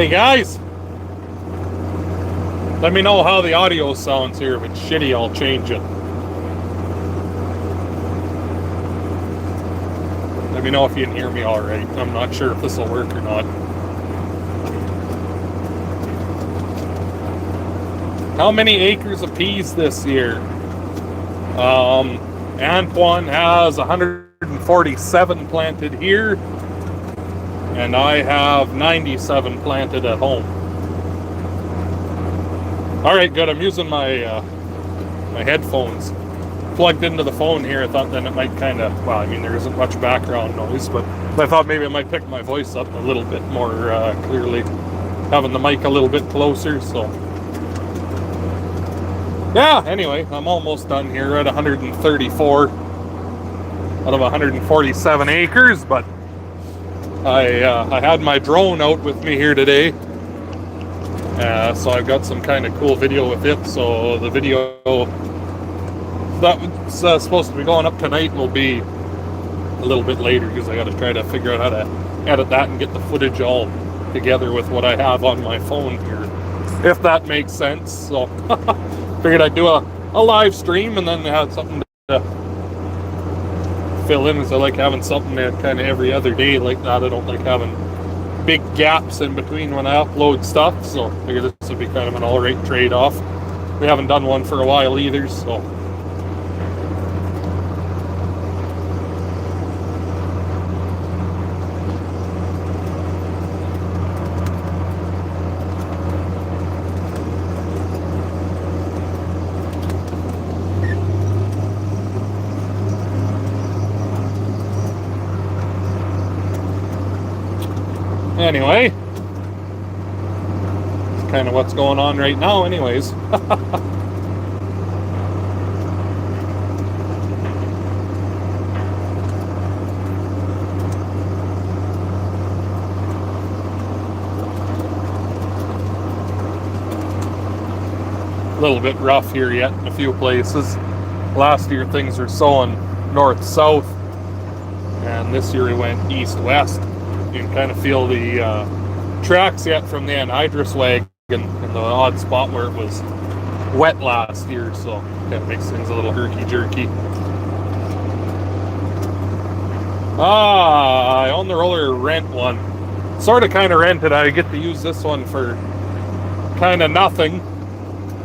Morning, guys. Let me know how the audio sounds here. If it's shitty, I'll change it. Let me know if you can hear me all right. I'm not sure if this will work or not. How many acres of peas this year? Antoine has 147 planted here, and I have 97 planted at home. All right, good. I'm using my my headphones plugged into the phone here. I thought then it might kind of, well, I mean, there isn't much background noise, but I thought maybe it might pick my voice up a little bit more clearly, having the mic a little bit closer. So yeah, anyway, I'm almost done here at 134 out of 147 acres, but I had my drone out with me here today, so I've got some kind of cool video with it. So the video that's supposed to be going up tonight will be a little bit later, because I got to try to figure out how to edit that and get the footage all together with what I have on my phone here, if that makes sense. So figured I'd do a live stream and then have something to fill in, because I like having something kind of every other day like that. I don't like having big gaps in between when I upload stuff, so I figured this would be kind of an alright trade-off. We haven't done one for a while either, so anyway, it's kind of what's going on right now anyways. A little bit rough here yet in a few places. Last year things were sowing north-south, and this year we went east-west. You can kind of feel the tracks yet from the anhydrous wagon in the odd spot where it was wet last year, so kind of makes things a little herky-jerky. I own the roller, rent one. Sort of kind of rented. I get to use this one for kind of nothing,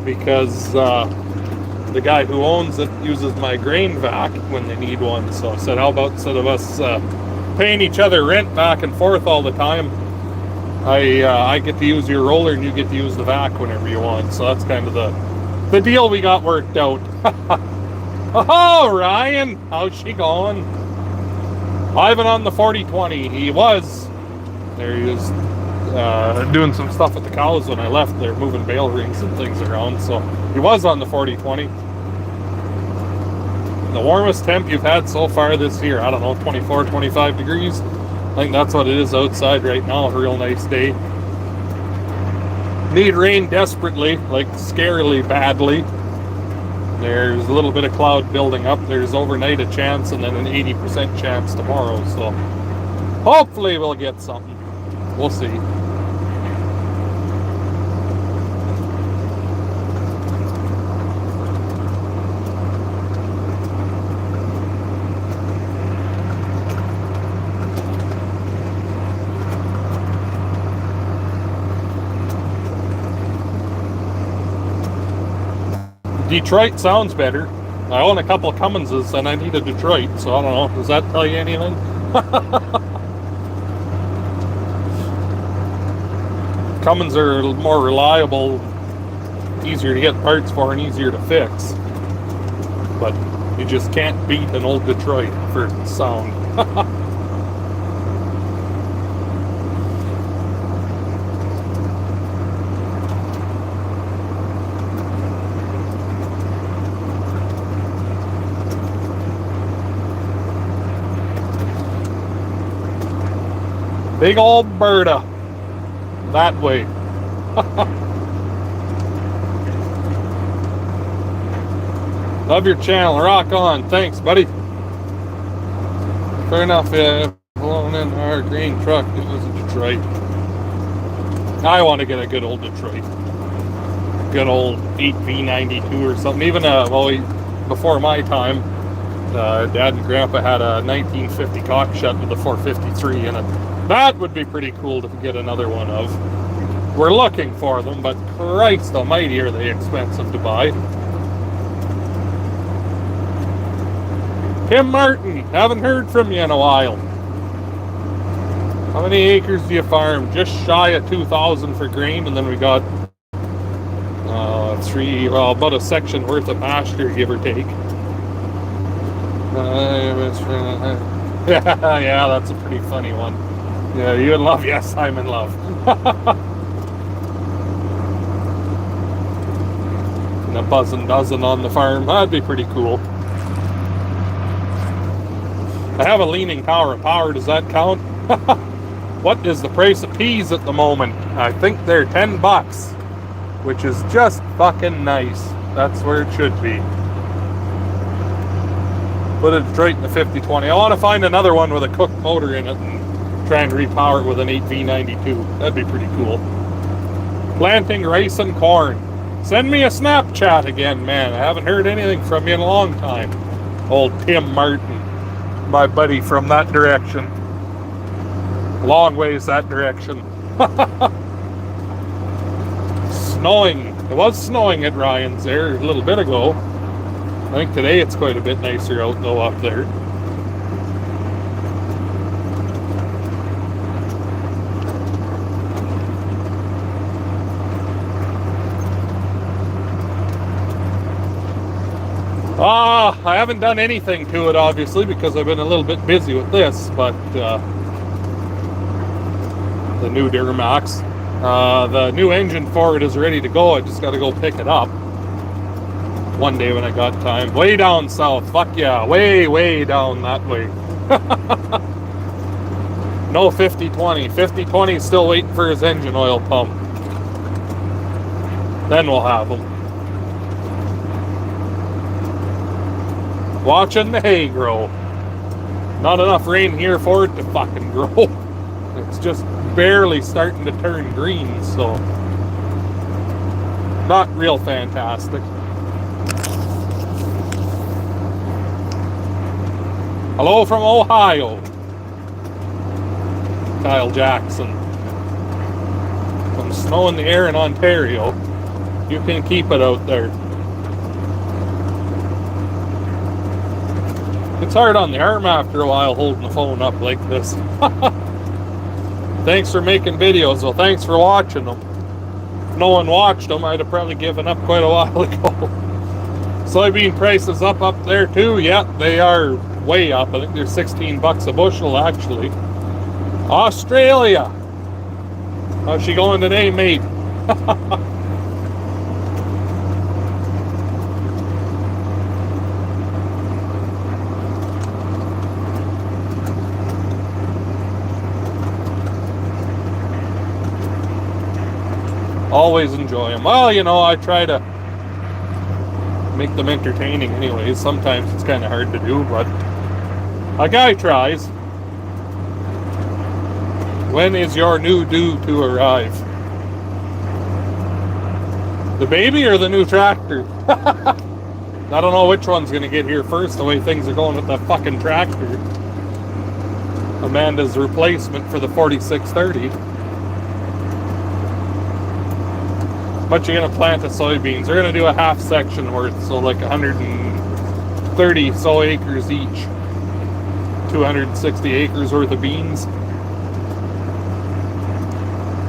because the guy who owns it uses my grain vac when they need one. So I said, how about, instead of us paying each other rent back and forth all the time, I get to use your roller and you get to use the vac whenever you want. So that's kind of the deal we got worked out. Oh, Ryan, how's she going? Ivan on the 4020. He was there. He was doing some stuff with the cows when I left. They're moving bale rings and things around, so he was on the 4020. The warmest temp you've had so far this year, I don't know, 24, 25 degrees. I think that's what it is outside right now. A real nice day. Need rain desperately, like scarily badly. There's a little bit of cloud building up. There's overnight a chance and then an 80% chance tomorrow, so hopefully we'll get something. We'll see. Detroit sounds better. I own a couple of Cumminses and I need a Detroit, so I don't know. Does that tell you anything? Cummins are more reliable, easier to get parts for, and easier to fix. But you just can't beat an old Detroit for sound. Big old Berta. That way. Love your channel. Rock on. Thanks, buddy. Fair enough. Yeah, blown in our green truck. It was a Detroit. I want to get a good old Detroit. Good old 8V92 or something. Even, before my time, Dad and Grandpa had a 1950 Cockshutt with a 453 in it. That would be pretty cool to get another one of. We're looking for them, but Christ almighty are they expensive to buy. Tim Martin, haven't heard from you in a while. How many acres do you farm? Just shy of 2,000 for grain, and then we got about a section worth of pasture, give or take. Yeah, that's a pretty funny one. Yeah, you in love? Yes, I'm in love. And a dozen on the farm. That'd be pretty cool. I have a leaning tower of power. Does that count? What is the price of peas at the moment? I think they're $10, which is just fucking nice. That's where it should be. Put a Detroit in the 5020. I want to find another one with a cooked motor in it and try and repower it with an 8V92. That'd be pretty cool. Planting rice and corn. Send me a Snapchat again, man. I haven't heard anything from you in a long time. Old Tim Martin, my buddy from that direction. Long ways that direction. Snowing. It was snowing at Ryan's there a little bit ago. I think today it's quite a bit nicer out though up there. I haven't done anything to it obviously because I've been a little bit busy with this, but the new Duramax. The new engine for it is ready to go. I just got to go pick it up one day when I got time. Way down south. Fuck yeah. Way down that way. No 5020. 5020 is still waiting for his engine oil pump. Then we'll have him. Watching the hay grow. Not enough rain here for it to fucking grow. It's just barely starting to turn green, so not real fantastic. Hello from Ohio, Kyle Jackson. From snow in the air in Ontario, you can keep it out there. It's hard on the arm after a while holding the phone up like this. Thanks for making videos. Well, thanks for watching them. If no one watched them, I'd have probably given up quite a while ago. Soybean prices up there too. Yeah, they are way up. I think they're $16 a bushel actually. Australia. How's she going today, mate? Always enjoy them. Well, you know, I try to make them entertaining anyways. Sometimes it's kind of hard to do, but a guy tries. When is your new due to arrive? The baby or the new tractor? I don't know which one's going to get here first, the way things are going with that fucking tractor. Amanda's replacement for the 4630. But you're going to plant the soybeans. They're going to do a half section worth, so like 130 so acres each. 260 acres worth of beans.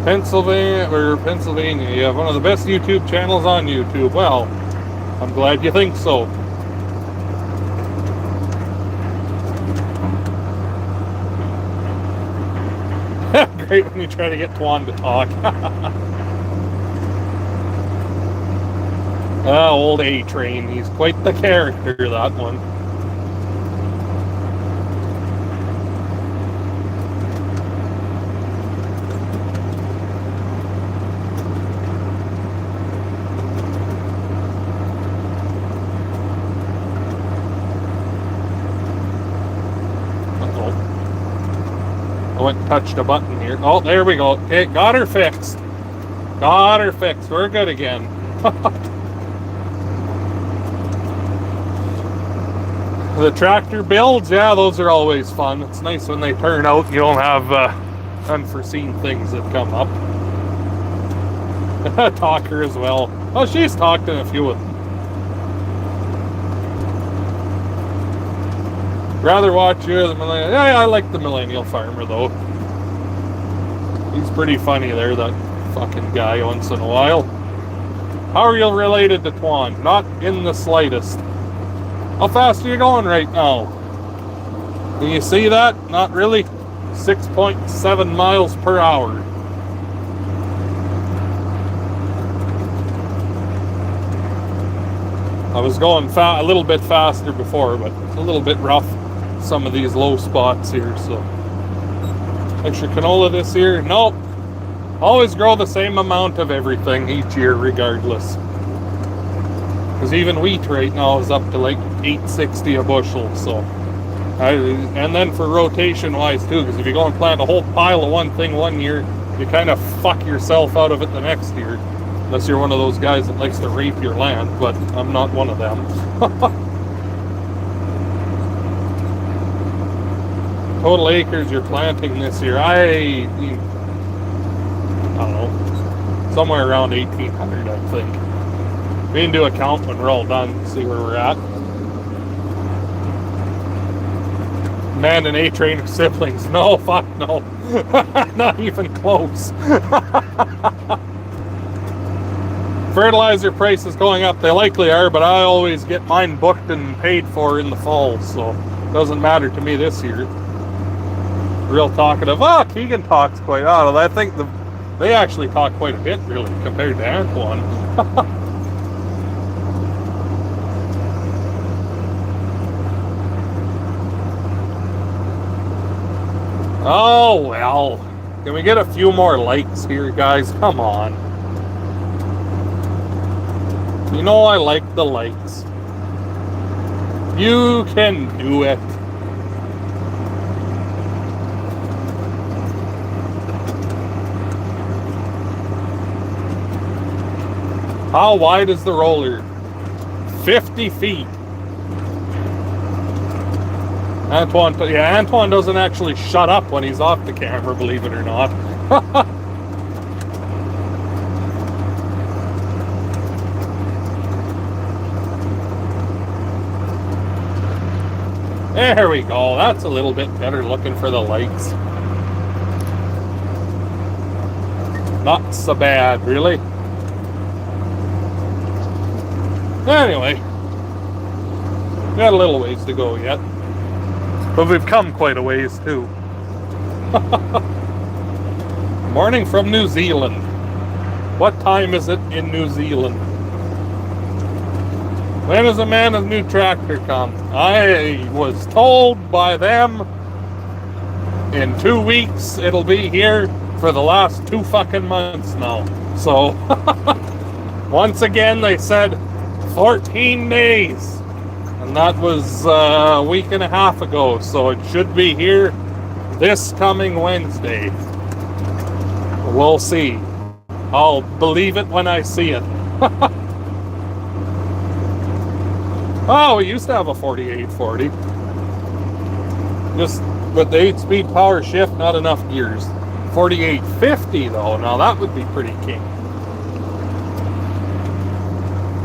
Pennsylvania, you have one of the best YouTube channels on YouTube. Well, I'm glad you think so. Great when you try to get Twan to talk. Old A-Train. He's quite the character, that one. I went and touched a button here. Oh, there we go. Okay, got her fixed. Got her fixed. We're good again. The tractor builds, yeah, those are always fun. It's nice when they turn out. You don't have unforeseen things that come up. Talker as well. Oh, she's talked in a few of them. Rather watch you the millennial. Yeah, I like the millennial farmer though. He's pretty funny there, that fucking guy once in a while. How are you related to Twan? Not in the slightest. How fast are you going right now? Can you see that? Not really. 6.7 miles per hour. I was going a little bit faster before, but it's a little bit rough, some of these low spots here, so. Extra canola this year? Nope. Always grow the same amount of everything each year regardless. Because even wheat right now is up to like $8.60 a bushel, so. And then for rotation wise too, because if you go and plant a whole pile of one thing one year, you kind of fuck yourself out of it the next year. Unless you're one of those guys that likes to rape your land, but I'm not one of them. Total acres you're planting this year, I don't know, somewhere around 1,800, I think. We can do a count when we're all done, see where we're at. Man and A-train siblings, no, fuck no. Not even close. Fertilizer prices going up, they likely are, but I always get mine booked and paid for in the fall, so it doesn't matter to me this year. Real talkative. Oh, Keegan talks quite. Oh, I think they actually talk quite a bit, really, compared to Antoine. Oh, well. Can we get a few more likes here, guys? Come on. You know I like the likes. You can do it. How wide is the roller? 50 feet. Antoine doesn't actually shut up when he's off the camera, believe it or not. There we go. That's a little bit better looking for the likes. Not so bad, really. Anyway, got a little ways to go yet. But we've come quite a ways too. Morning from New Zealand. What time is it in New Zealand? When does a man of new tractor come? I was told by them in 2 weeks it'll be here for the last 2 fucking months now. So, once again they said 14 days. And that was a week and a half ago. So it should be here this coming Wednesday. We'll see. I'll believe it when I see it. Oh, we used to have a 4840. Just with the 8-speed power shift, not enough gears. 4850 though, now that would be pretty king.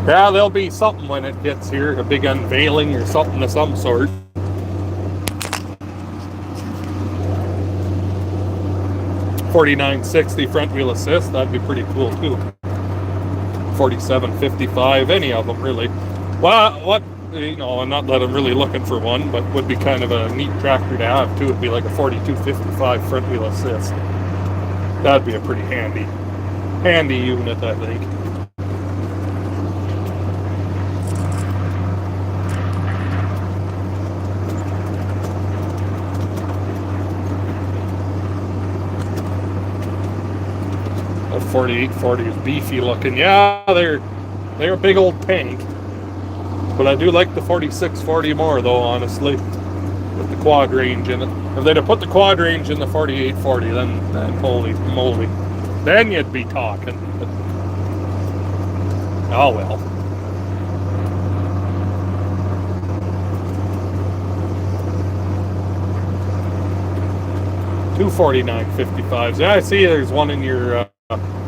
Yeah, there'll be something when it gets here, a big unveiling or something of some sort. $49.60 front wheel assist, that'd be pretty cool too. $47.55, any of them really. Well, what, you know, not that I'm really looking for one, but would be kind of a neat tractor to have too. It'd be like a $42.55 front wheel assist. That'd be a pretty handy unit, I think. That 4840 is beefy looking. Yeah, they're a big old tank. But I do like the 4640 more though, honestly. With the quad range in it. If they'd have put the quad range in the 4840, then holy moly. Then you'd be talking. But Oh well. $249.55. Yeah, I see there's one in your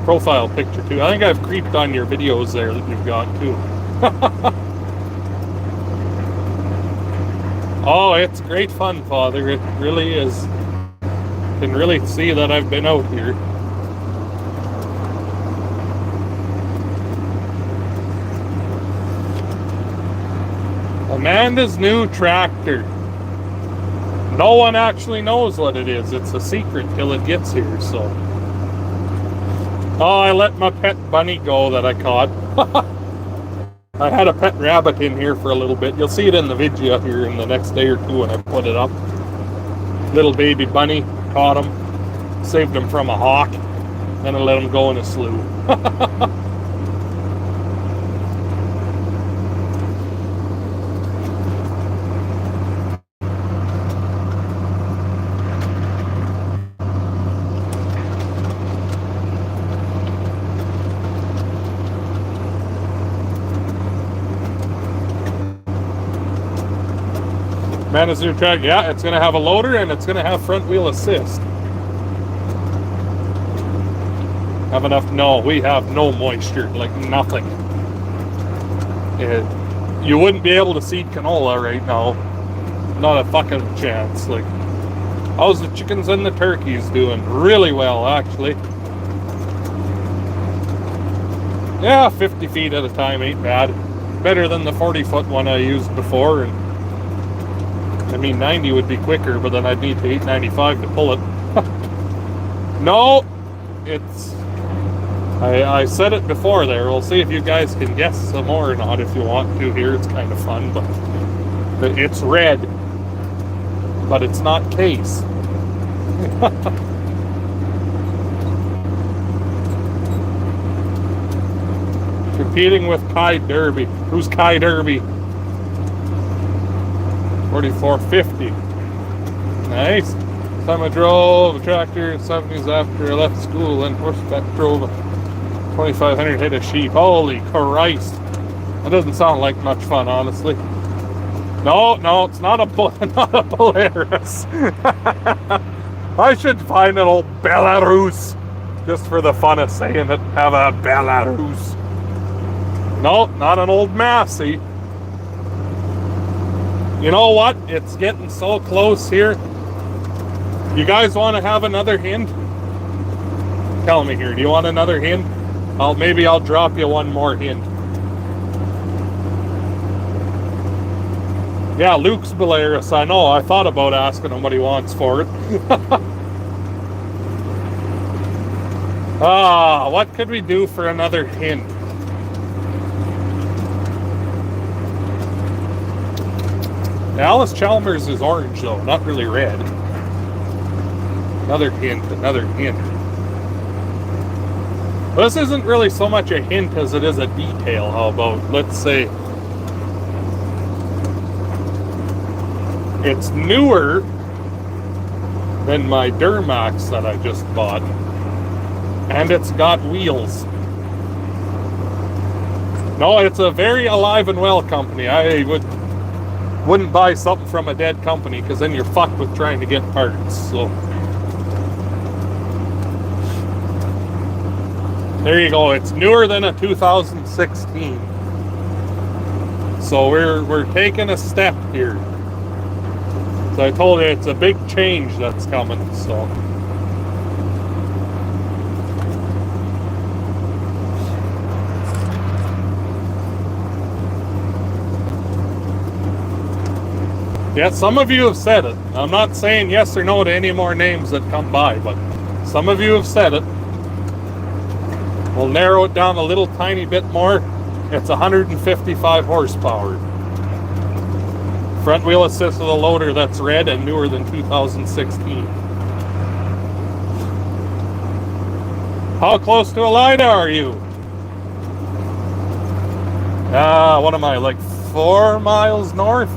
profile picture too. I think I've creeped on your videos there that you've got too. Oh, it's great fun, Father. It really is. You can really see that I've been out here. Amanda's new tractor. No one actually knows what it is. It's a secret till it gets here, so. Oh, I let my pet bunny go that I caught. I had a pet rabbit in here for a little bit. You'll see it in the video here in the next day or two when I put it up. Little baby bunny, caught him, saved him from a hawk, then I let him go in a slough. Amanda's new track, yeah, it's going to have a loader and it's going to have front wheel assist. Have enough? No, we have no moisture, like nothing. You wouldn't be able to seed canola right now. Not a fucking chance. Like, how's the chickens and the turkeys doing? Really well, actually. Yeah, 50 feet at a time ain't bad. Better than the 40-foot one I used before. And I mean, 90 would be quicker, but then I'd need to 895 to pull it. No, it's... I said it before there. We'll see if you guys can guess some more or not if you want to here. It's kind of fun, but it's red. But it's not case. Competing with Kai Derby. Who's Kai Derby? 4450. Nice. Time I drove a tractor in the 70s after I left school and horseback drove 2,500 head of sheep. Holy Christ. That doesn't sound like much fun, honestly. No, it's not a Polaris. I should find an old Belarus just for the fun of saying it. Have a Belarus. No, not an old Massey. You know what? It's getting so close here. You guys want to have another hint? Tell me here. Do you want another hint? Maybe I'll drop you one more hint. Yeah, Luke's Belarus. I know. I thought about asking him what he wants for it. What could we do for another hint? Alice Chalmers is orange, though, not really red. Another hint. This isn't really so much a hint as it is a detail. How about, let's say, it's newer than my Duramax that I just bought, and it's got wheels. No, it's a very alive and well company. I wouldn't buy something from a dead company because then you're fucked with trying to get parts. So there you go. It's newer than a 2016. So we're taking a step here. So I told you it's a big change that's coming. So yeah, some of you have said it. I'm not saying yes or no to any more names that come by, but some of you have said it. We'll narrow it down a little tiny bit more. It's 155 horsepower. Front wheel assist with a loader that's red and newer than 2016. How close to a LiDAR are you? What am I, like 4 miles north?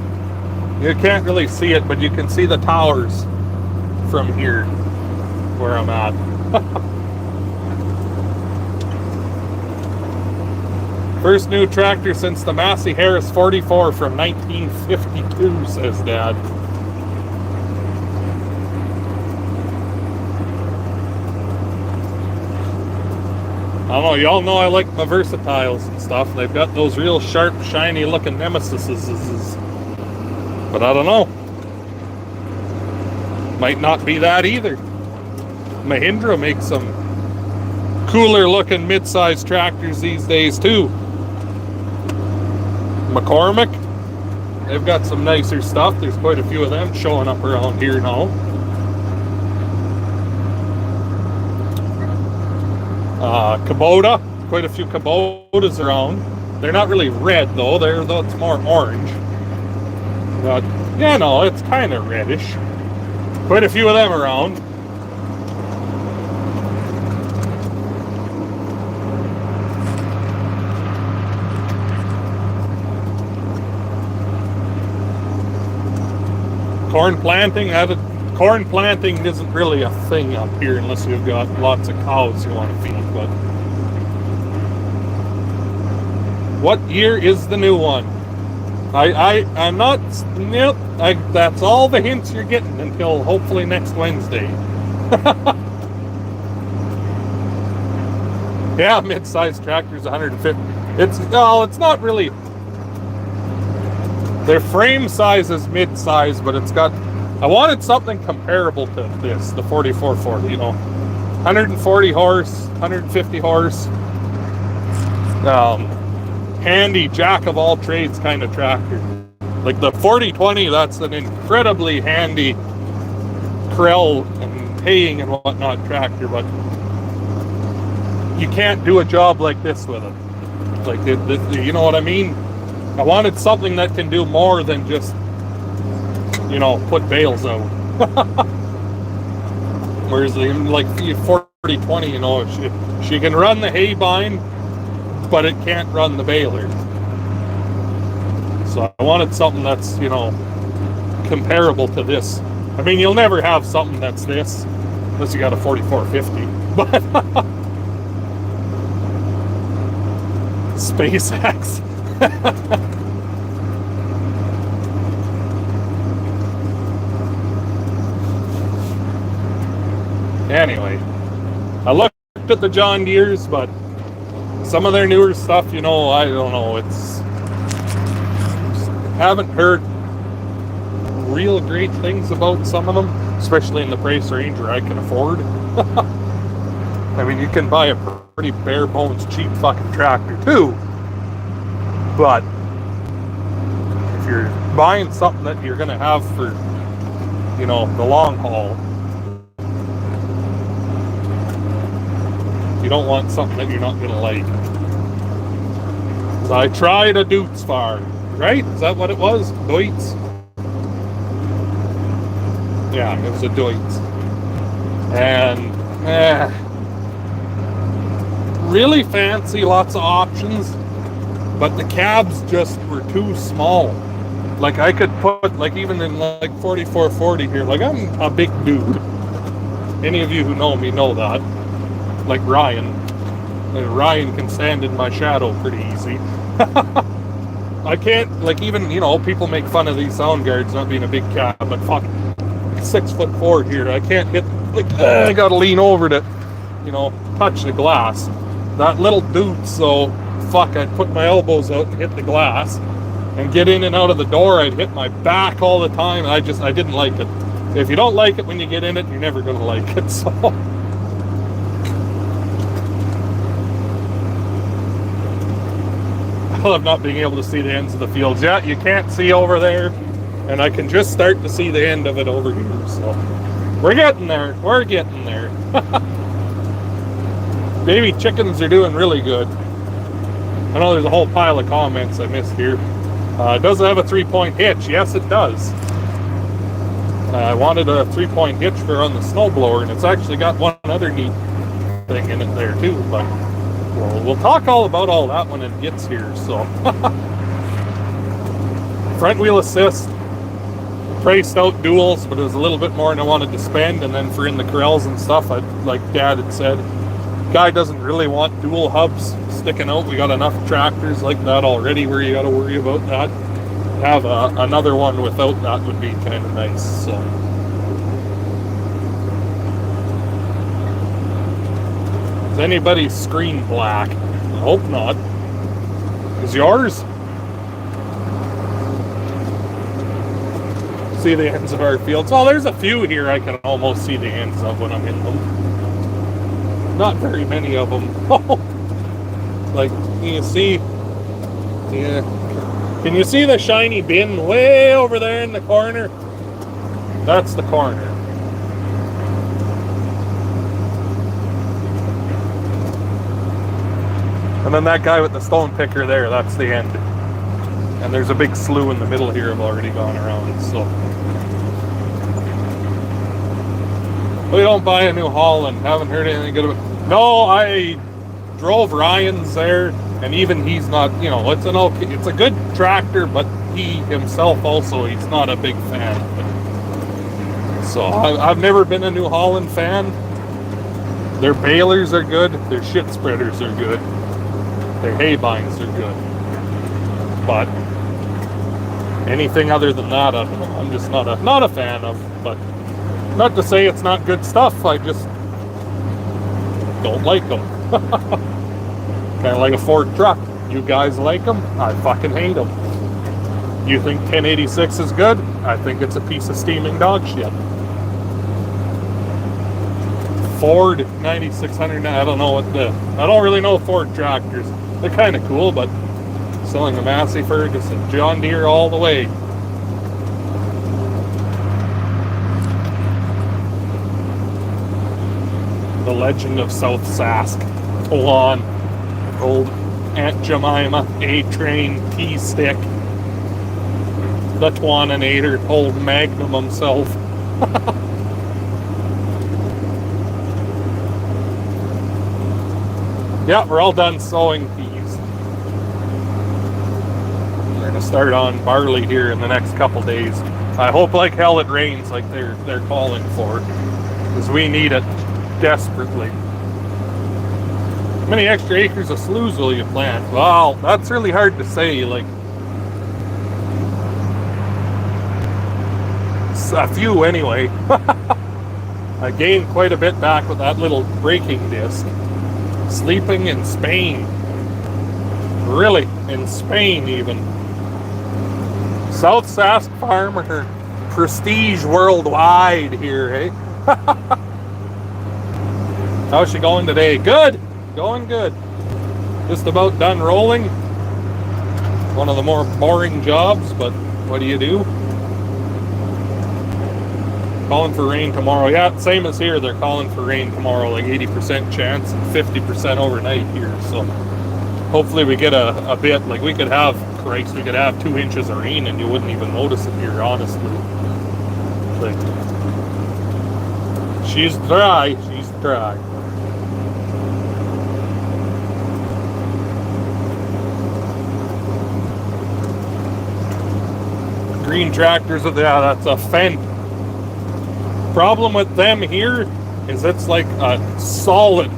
You can't really see it, but you can see the towers from here where I'm at. First new tractor since the Massey Harris 44 from 1952, says Dad. I don't know, y'all know I like my Versatiles and stuff. They've got those real sharp, shiny looking Nemesises. But I don't know. Might not be that either. Mahindra makes some cooler looking mid-sized tractors these days too. McCormick, they've got some nicer stuff. There's quite a few of them showing up around here now. Kubota, quite a few Kubotas around. They're not really red though, it's more orange. But yeah, no, it's kind of reddish. Quite a few of them around. Corn planting isn't really a thing up here unless you've got lots of cows you want to feed. But what year is the new one? I'm not. Nope. That's all the hints you're getting until hopefully next Wednesday. Yeah, mid-sized tractors, 150. It's not really. Their frame size is mid-size, but it's got. I wanted something comparable to this, the 4440. 140 horse, 150 horse. Handy jack of all trades kind of tractor. Like the 4020, that's an incredibly handy Krell and haying and whatnot tractor, but you can't do a job like this with it. Like, you know what I mean? I wanted something that can do more than just, put bales out. Whereas like 4020, she can run the hay bind, but it can't run the baler. So I wanted something that's, comparable to this. I mean, you'll never have something that's this, unless you got a 4450. But SpaceX. Anyway, I looked at the John Deeres, but some of their newer stuff, I don't know. Haven't heard real great things about some of them, especially in the price range where I can afford. I mean, you can buy a pretty bare bones cheap fucking tractor too, but if you're buying something that you're gonna have for, the long haul, you don't want something that you're not gonna like. So I tried a Deutz farm, right? Is that what it was? Deutz? Yeah, it was a Deutz. And really fancy, lots of options, but the cabs just were too small. Like I could put, like even in like 4440 here, like I'm a big dude. Any of you who know me know that. Like Ryan. Ryan can stand in my shadow pretty easy. I can't, like even, people make fun of these sound guards not being a big cab, but fuck, 6'4" here, I can't hit, I gotta lean over to, touch the glass. That little dude, so fuck, I'd put my elbows out and hit the glass, and get in and out of the door, I'd hit my back all the time, I didn't like it. If you don't like it when you get in it, you're never gonna like it, so. I love not being able to see the ends of the fields. Yeah, you can't see over there, and I can just start to see the end of it over here, so. We're getting there, Baby chickens are doing really good. I know there's a whole pile of comments I missed here. Does it have a 3-point hitch? Yes, it does. I wanted a 3-point hitch for on the snowblower, and it's actually got one other neat thing in it there too, but we'll talk all about all that when it gets here, so. Front wheel assist. Priced out duals, but it was a little bit more than I wanted to spend, and then for in the corrals and stuff, like Dad had said, Guy doesn't really want dual hubs sticking out. We got enough tractors like that already where you got to worry about that. Have another one without that would be kind of nice. So is anybody's screen black? I hope not. Is yours? See the ends of our fields. Oh, there's a few here I can almost see the ends of when I'm in them. Not very many of them. Like, can you see? Yeah. Can you see the shiny bin way over there in the corner? That's the corner. And then that guy with the stone picker there, that's the end. And there's a big slough in the middle here I've already gone around, so. We don't buy a New Holland. Haven't heard anything good about it. No, I drove Ryan's there, and even he's not, you know, it's a good tractor, but he himself also, he's not a big fan of it. So I've never been a New Holland fan. Their balers are good, their shit spreaders are good, their hay binds are good. But anything other than that, I don't know. I'm just not a fan of. But not to say it's not good stuff. I just don't like them. Kind of like a Ford truck. You guys like them? I fucking hate them. You think 1086 is good? I think it's a piece of steaming dog shit. Ford 9600. I don't know I don't really know Ford tractors. They're kind of cool, but selling a Massey Ferguson, John Deere all the way. The Legend of South Sask. Hold on. Old Aunt Jemima, A-Train, T-Stick. The Twaninator, old Magnum himself. Yeah, we're all done sowing peas. We're gonna start on barley here in the next couple days. I hope like hell it rains like they're calling for, because we need it desperately. How many extra acres of sloughs will you plant? Well, that's really hard to say. Like, a few anyway. I gained quite a bit back with that little braking disc. Sleeping in Spain. Really, in Spain even. South Sask Farmer, prestige worldwide here, hey? How's she going today? Good, going good. Just about done rolling. One of the more boring jobs, but what do you do? Calling for rain tomorrow. Yeah, same as here. They're calling for rain tomorrow, like 80% chance and 50% overnight here. So hopefully we get a bit. Like we could have 2 inches of rain and you wouldn't even notice it here, honestly. Like, she's dry. She's dry. Green tractors, yeah, that's a Fendt. Problem with them here is it's like a solid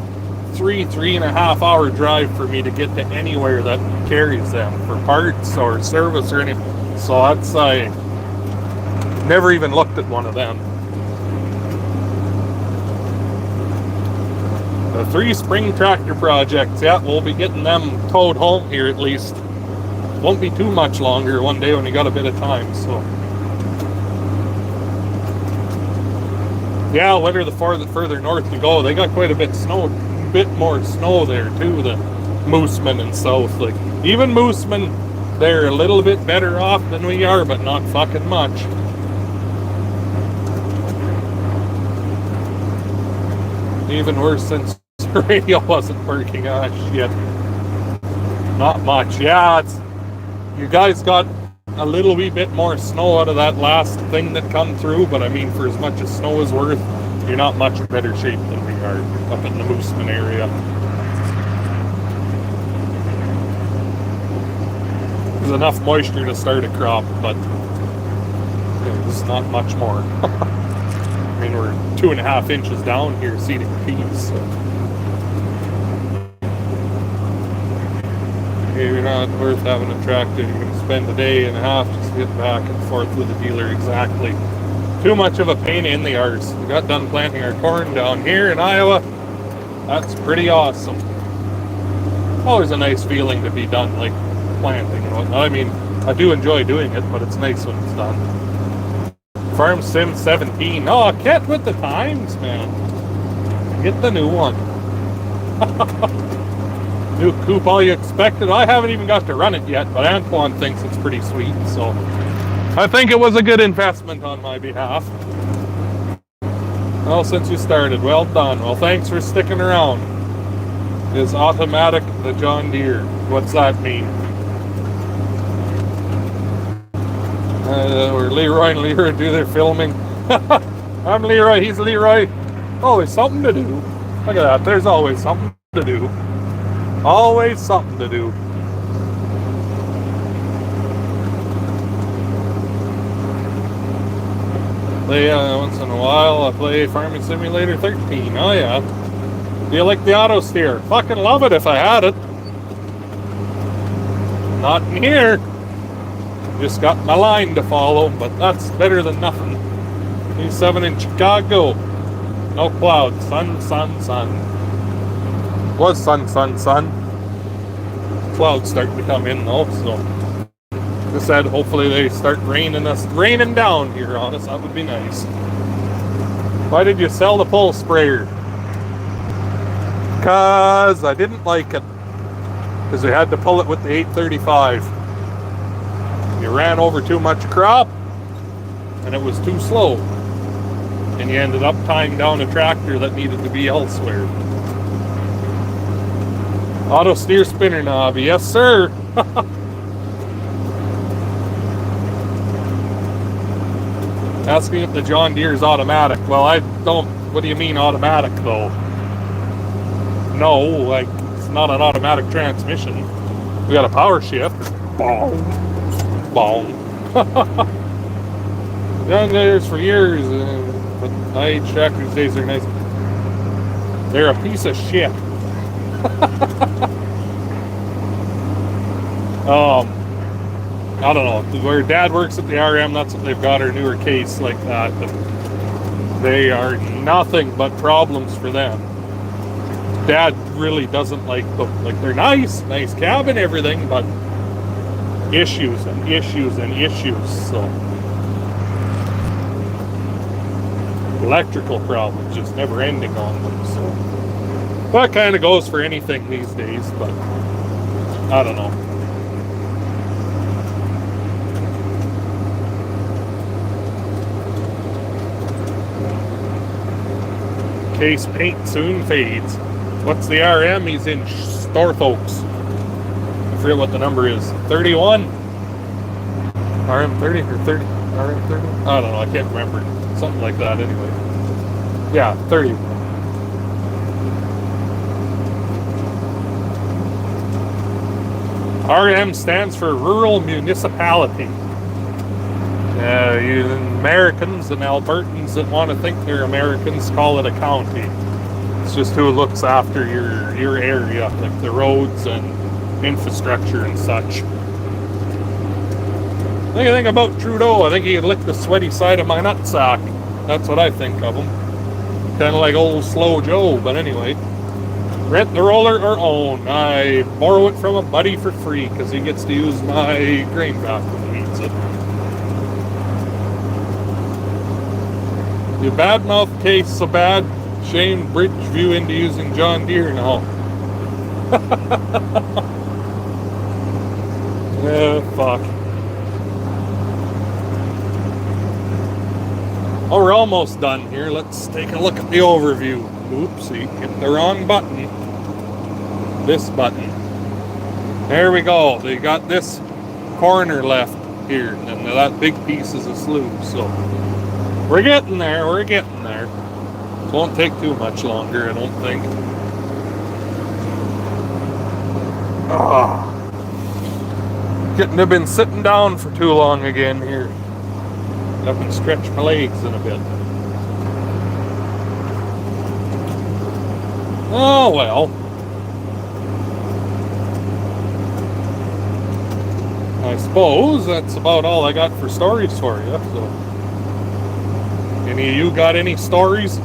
3.5 hour drive for me to get to anywhere that carries them for parts or service or anything. So that's, I never even looked at one of them. The 3 spring tractor projects, yeah, we'll be getting them towed home here at least. Won't be too much longer one day when you got a bit of time, so. Yeah, winter the further north you go, they got quite a bit more snow there too, the Mooseman and south. Like, even Mooseman, they're a little bit better off than we are, but not fucking much. Even worse since the radio wasn't working. Ah, shit. Not much. Yeah, you guys got a little wee bit more snow out of that last thing that come through, but I mean, for as much as snow is worth, you're not much better shape than we are up in the Mooseman area. There's enough moisture to start a crop, but there's not much more. I mean, we're 2.5 inches down here seeding peas, so. maybe not worth having a tractor. You're going to spend a day and a half just getting back and forth with the dealer. Exactly. Too much of a pain in the arse. We got done planting our corn down here in Iowa. That's pretty awesome. Always a nice feeling to be done, like planting and whatnot. I mean, I do enjoy doing it, but it's nice when it's done. Farm Sim 17. Oh, get with the times, man. Get the new one. New coupe, all you expected. I haven't even got to run it yet, but Antoine thinks it's pretty sweet, so I think it was a good investment on my behalf. Well, since you started, well done. Well, thanks for sticking around. Is automatic the John Deere? What's that mean? Where Leroy and Leroy do their filming. I'm Leroy, he's Leroy. Always something to do. Look at that, there's always something to do. Always something to do. Play once in a while. I play Farming Simulator 13. Oh yeah. Do you like the auto steer? Fucking love it if I had it. Not in here. Just got my line to follow, but that's better than nothing. E7 in Chicago. No clouds. Sun, sun, sun. Was sun, sun, sun. Clouds starting to come in though, so just said hopefully they start raining down here on us. That would be nice. Why did you sell the pole sprayer? Because I didn't like it. Because we had to pull it with the 835. You ran over too much crop and it was too slow. And you ended up tying down a tractor that needed to be elsewhere. Auto steer spinner knob, yes sir. Asking if the John Deere is automatic. Well, I don't. What do you mean automatic though? No, like it's not an automatic transmission. We got a power shift. Boom, boom. John Deere's for years, but IH tractors these days are nice. They're a piece of shit. I don't know. Where Dad works at the RM, that's what they've got, our newer case like that. But they are nothing but problems for them. Dad really doesn't like them. Like, they're nice cabin, everything, but issues and issues and issues. So electrical problems just never ending on them. So that kind of goes for anything these days, but I don't know. Case paint soon fades. What's the RM? He's in Storthoaks. I forget what the number is. 31? RM 30 or 30? RM 30? I don't know. I can't remember. Something like that anyway. Yeah, 30. RM stands for Rural Municipality. You Americans and Albertans that want to think they're Americans call it a county. It's just who looks after your area, like the roads and infrastructure and such. Anything about Trudeau, I think he'd lick the sweaty side of my nutsack. That's what I think of him. Kind of like old Slow Joe, but anyway. Rent the roller or own. I borrow it from a buddy for free because he gets to use my grain back when he needs it. You badmouth case so bad, Shane Bridgeview into using John Deere now. Yeah, fuck. Oh, we're almost done here. Let's take a look at the overview. Oopsie, hit the wrong button. This button. There we go. They got this corner left here, and that big piece is a slough, so we're getting there, we're getting there. It won't take too much longer, I don't think. I've been sitting down for too long again here. Up and stretch my legs in a bit. Oh well. I suppose that's about all I got for stories for you. So, any of you got any stories?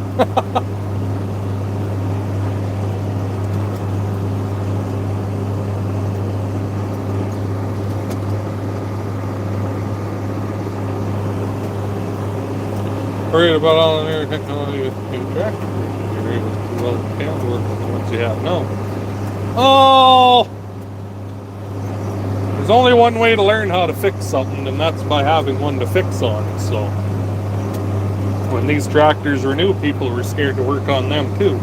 Worried about all the new technology with new tractors. You're able to do well with hand work with the ones you have now. Oh! There's only one way to learn how to fix something, and that's by having one to fix on. So, when these tractors were new, people were scared to work on them too.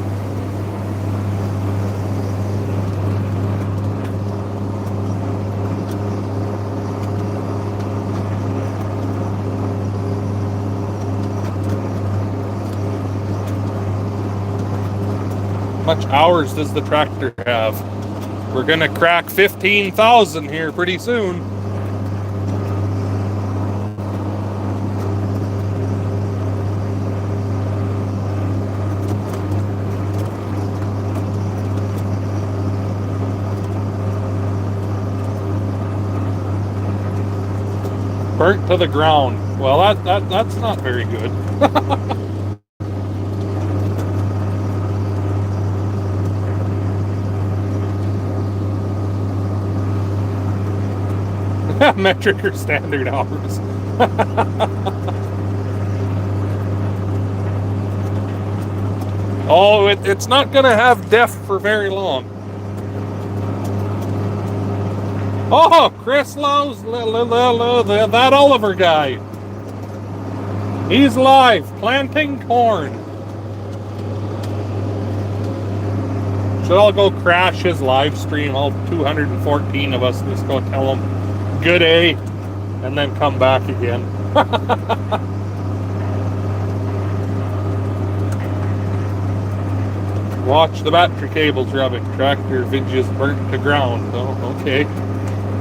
How much hours does the tractor have? We're gonna crack 15,000 here pretty soon. Burnt to the ground. Well, that's not very good. Metric or standard hours. Oh, it's not gonna have def for very long. Oh, Chris loves that Oliver guy. He's live planting corn. Should all go crash his live stream, all 214 of us, just go tell him good day, and then come back again. Watch the battery cables rubbing. Tractor vidges burnt to ground. Oh, okay.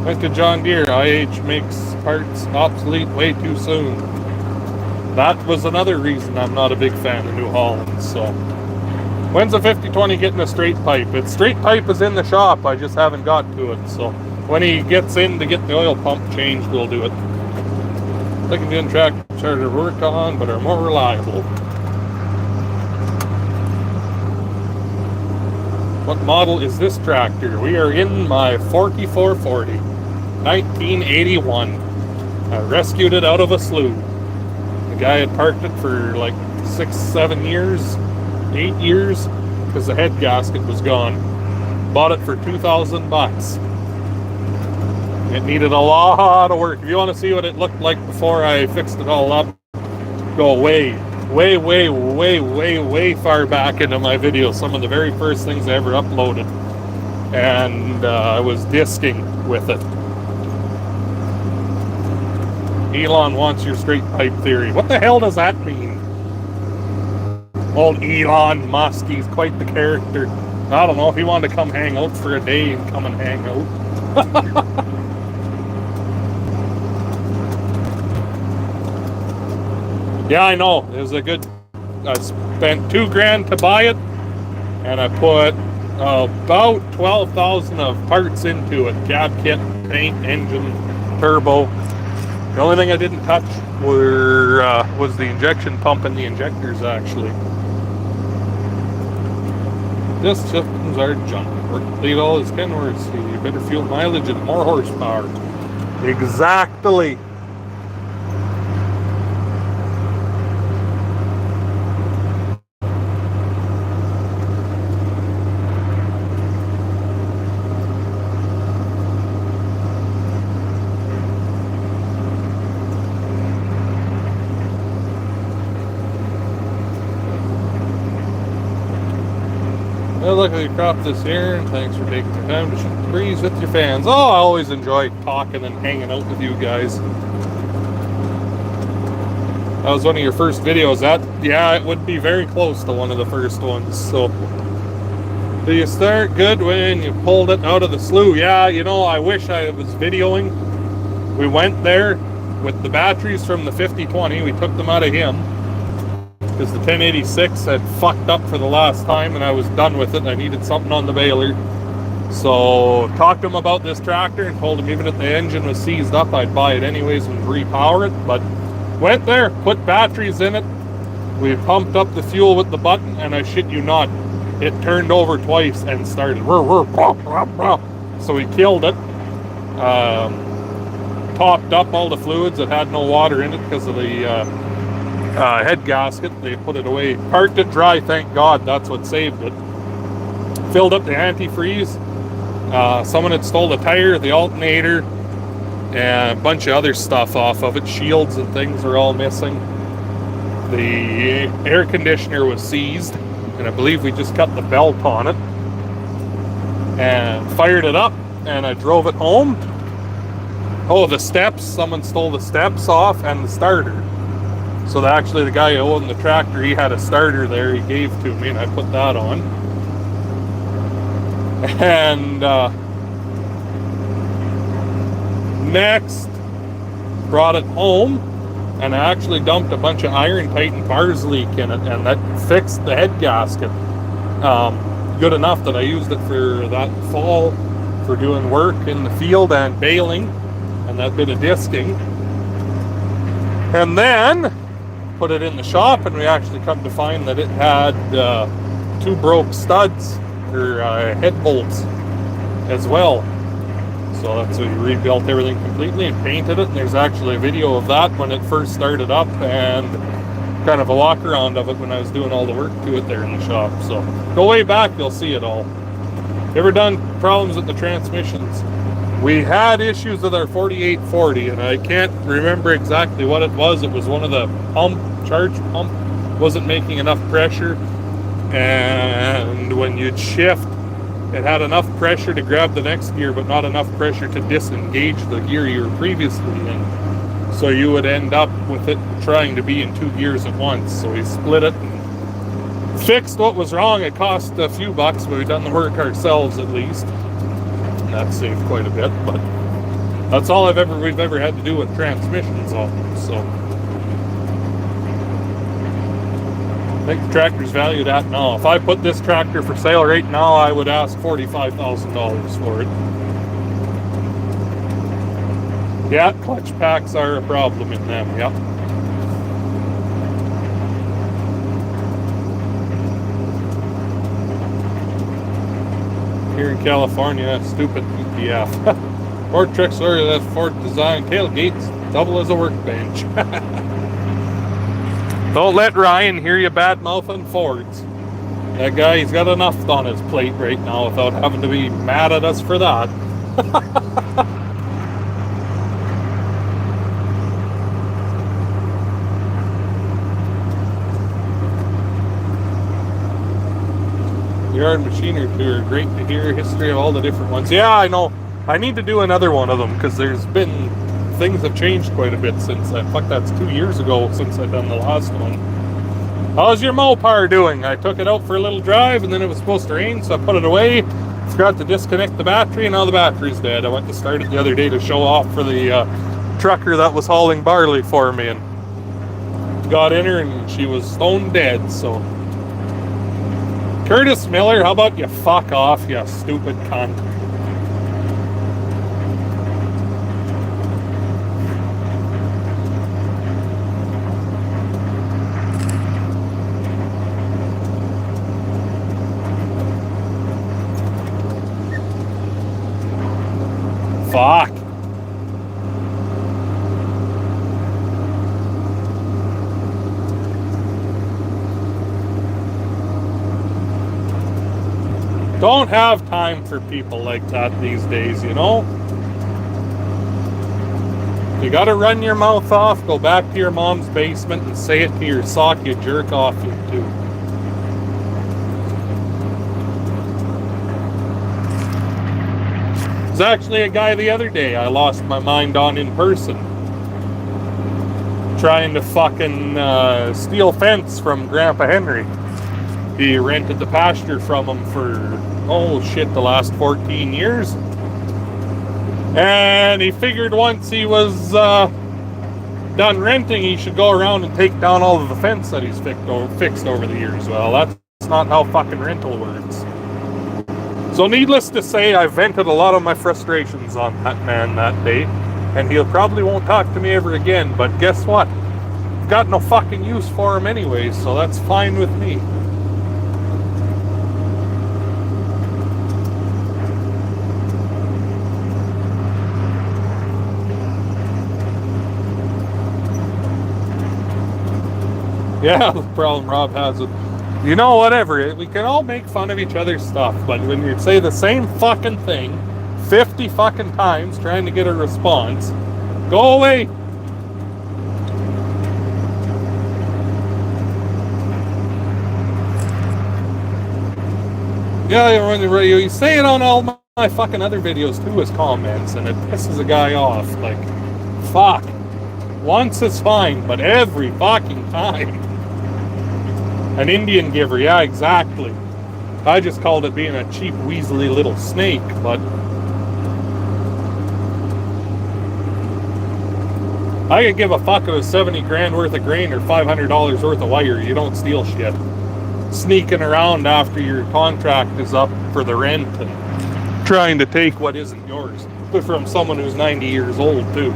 Went to John Deere. IH makes parts obsolete way too soon. That was another reason I'm not a big fan of New Holland. So, when's the 5020 getting a straight pipe? Its straight pipe is in the shop. I just haven't got to it. So, when he gets in to get the oil pump changed, we'll do it. Second gen tractors harder to work on, but are more reliable. What model is this tractor? We are in my 4440, 1981. I rescued it out of a slough. The guy had parked it for like 6-7 years, 8 years, because the head gasket was gone. Bought it for $2,000. It needed a lot of work. If you want to see what it looked like before I fixed it all up, go way far back into my videos. Some of the very first things I ever uploaded. And I was disking with it. Elon wants your straight pipe theory. What the hell does that mean? Old Elon Musk, he's quite the character. I don't know if he wanted to come hang out for a day and come and hang out. Yeah, I know. It was a good. I spent $2,000 to buy it, and I put about 12,000 of parts into it: cab kit, paint, engine, turbo. The only thing I didn't touch was the injection pump and the injectors. Actually, this systems are junk. Work complete all is Kenworth. You better fuel mileage and more horsepower. Exactly. Well, look at your crop this year, and thanks for taking the time to shoot the breeze with your fans. Oh, I always enjoy talking and hanging out with you guys. That was one of your first videos. Yeah, it would be very close to one of the first ones. So, do you start good when you pulled it out of the slough? Yeah, you know, I wish I was videoing. We went there with the batteries from the 5020. We took them out of him, because the 1086 had fucked up for the last time and I was done with it. I needed something on the baler. So talked to him about this tractor and told him even if the engine was seized up, I'd buy it anyways and repower it. But went there, put batteries in it. We pumped up the fuel with the button, and I shit you not, it turned over twice and started. So we killed it. Topped up all the fluids. It had no water in it because of the head gasket. They put it away. Parked it dry, thank God. That's what saved it. Filled up the antifreeze. Someone had stole the tire, the alternator, and a bunch of other stuff off of it. Shields and things were all missing. The air conditioner was seized, and I believe we just cut the belt on it. And fired it up, and I drove it home. Oh, the steps. Someone stole the steps off and the starter. So actually the guy who owned the tractor, he had a starter there he gave to me, and I put that on. And next, brought it home, and I actually dumped a bunch of iron tightened bars leak in it, and that fixed the head gasket. Good enough that I used it for that fall for doing work in the field and baling, and that bit of disking. And then put it in the shop, and we actually come to find that it had 2 broke studs or head bolts as well. So that's we rebuilt everything completely and painted it, and there's actually a video of that when it first started up and kind of a walk around of it when I was doing all the work to it there in the shop. So go way back, you'll see it all. Ever done problems with the transmissions? We had issues with our 4840, and I can't remember exactly what it was. It was one of the charge pump wasn't making enough pressure, and when you'd shift, it had enough pressure to grab the next gear, but not enough pressure to disengage the gear you were previously in. So you would end up with it trying to be in 2 gears at once. So we split it and fixed what was wrong. It cost a few bucks, but we've done the work ourselves at least. And that saved quite a bit, but that's all we've ever had to do with transmissions on them. So I think the tractor's valued at now. If I put this tractor for sale right now, I would ask $45,000 for it. Yeah, clutch packs are a problem in them, yep. Here in California, stupid UPF. Ford trucks are that Ford design tailgates double as a workbench. Don't let Ryan hear you bad mouthing Fords. That guy, he's got enough on his plate right now without having to be mad at us for that. Yard machinery tour, great to hear history of all the different ones. Yeah, I know. I need to do another one of them because there's been things have changed quite a bit since that's 2 years ago since I've done the last one. How's your Mopar doing? I took it out for a little drive, and then it was supposed to rain, so I put it away. Forgot to disconnect the battery, and now the battery's dead. I went to start it the other day to show off for the trucker that was hauling barley for me, and got in her, and she was stone dead. So Curtis Miller, how about you fuck off, you stupid cunt? Fuck. Don't have time for people like that these days, you know? You gotta run your mouth off, go back to your mom's basement and say it to your sock you jerk off into. There's actually a guy the other day I lost my mind on in person. Trying to fucking steal fence from Grandpa Henry. He rented the pasture from him for, the last 14 years. And he figured once he was done renting, he should go around and take down all of the fence that he's fixed over the years. Well, that's not how fucking rental works. So needless to say, I vented a lot of my frustrations on that man that day, and he probably won't talk to me ever again, but guess what? I've got no fucking use for him anyway, so that's fine with me. Yeah, the problem Rob has with, you know, whatever, we can all make fun of each other's stuff, but when you say the same fucking thing 50 fucking times trying to get a response, go away. Yeah, you say it on all my fucking other videos too as comments, and it pisses a guy off. Like, fuck. Once is fine, but every fucking time. An Indian giver, yeah, exactly. I just called it being a cheap, weaselly little snake, but I could give a fuck if it was 70 grand worth of grain or $500 worth of wire. You don't steal shit. Sneaking around after your contract is up for the rent and trying to take what isn't yours. But from someone who's 90 years old, too.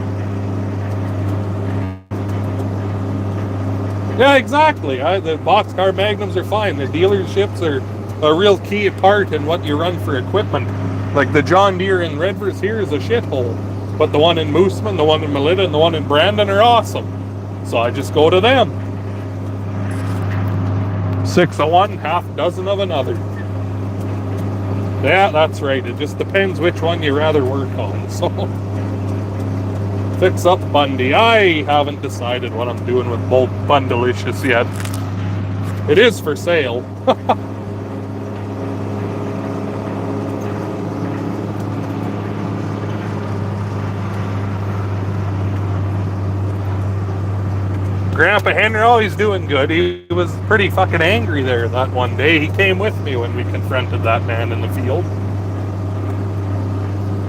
Yeah, exactly. The boxcar magnums are fine. The dealerships are a real key part in what you run for equipment. Like the John Deere in Redvers here is a shithole. But the one in Mooseman, the one in Melita, and the one in Brandon are awesome. So I just go to them. 6 of one, half dozen of another. Yeah, that's right. It just depends which one you rather work on. So fix up Bundy. I haven't decided what I'm doing with Bolt Bundleicious yet. It is for sale. Grandpa Henry, oh, he's doing good. He was pretty fucking angry there that one day. He came with me when we confronted that man in the field.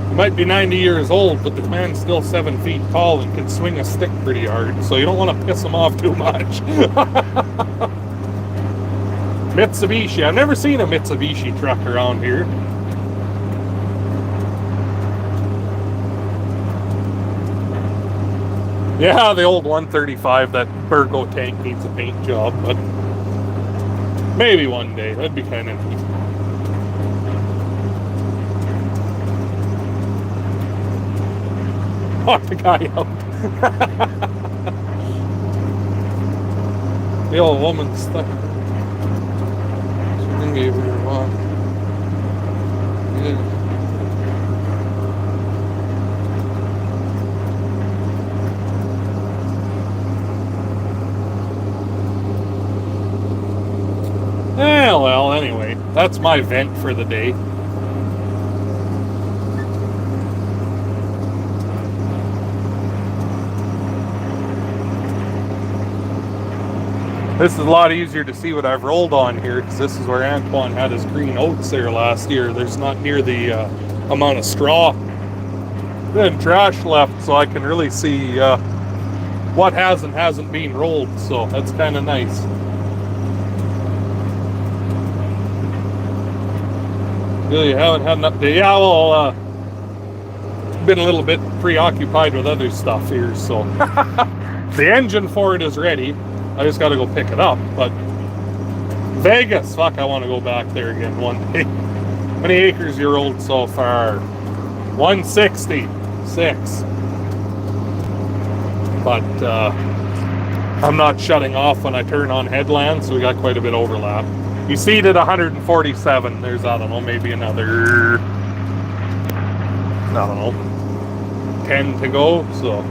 He might be 90 years old, but the man's still 7 feet tall and can swing a stick pretty hard, so you don't want to piss him off too much. Mitsubishi. I've never seen a Mitsubishi truck around here. Yeah, the old 135, that Burgo tank needs a paint job, but maybe one day. That'd be kind of neat. Fuck the guy out. The old woman's stuck. She didn't give her a walk. Yeah. Yeah, well, anyway, that's my vent for the day. This is a lot easier to see what I've rolled on here, because this is where Antoine had his green oats there last year. There's not near the amount of straw and trash left, so I can really see what has and hasn't been rolled, so that's kind of nice. Really haven't had an update. Yeah, well, been a little bit preoccupied with other stuff here, so the engine for it is ready. I just got to go pick it up. But Vegas, fuck, I want to go back there again one day. How many acres you rolled so far? 166. But I'm not shutting off when I turn on headland, so we got quite a bit of overlap. You seeded 147. There's, I don't know, maybe another, I don't know, 10 to go. So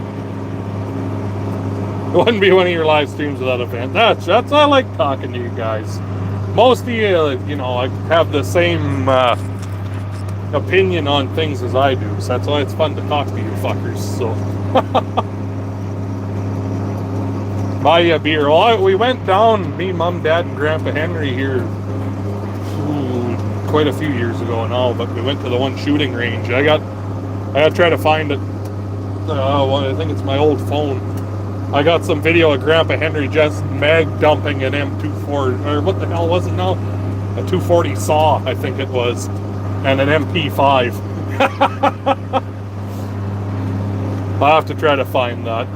it wouldn't be one of your live streams without event. That's I like talking to you guys. Most of you, you know, I have the same opinion on things as I do. So that's why it's fun to talk to you fuckers. So buy you a beer. Well, we went down, me, Mom, Dad, and Grandpa Henry here quite a few years ago now, but we went to the one shooting range. I gotta try to find it. Well, I think it's my old phone. I got some video of Grandpa Henry just mag dumping an M24, or what the hell was it now? A 240 saw, I think it was. and an MP5. I'll have to try to find that.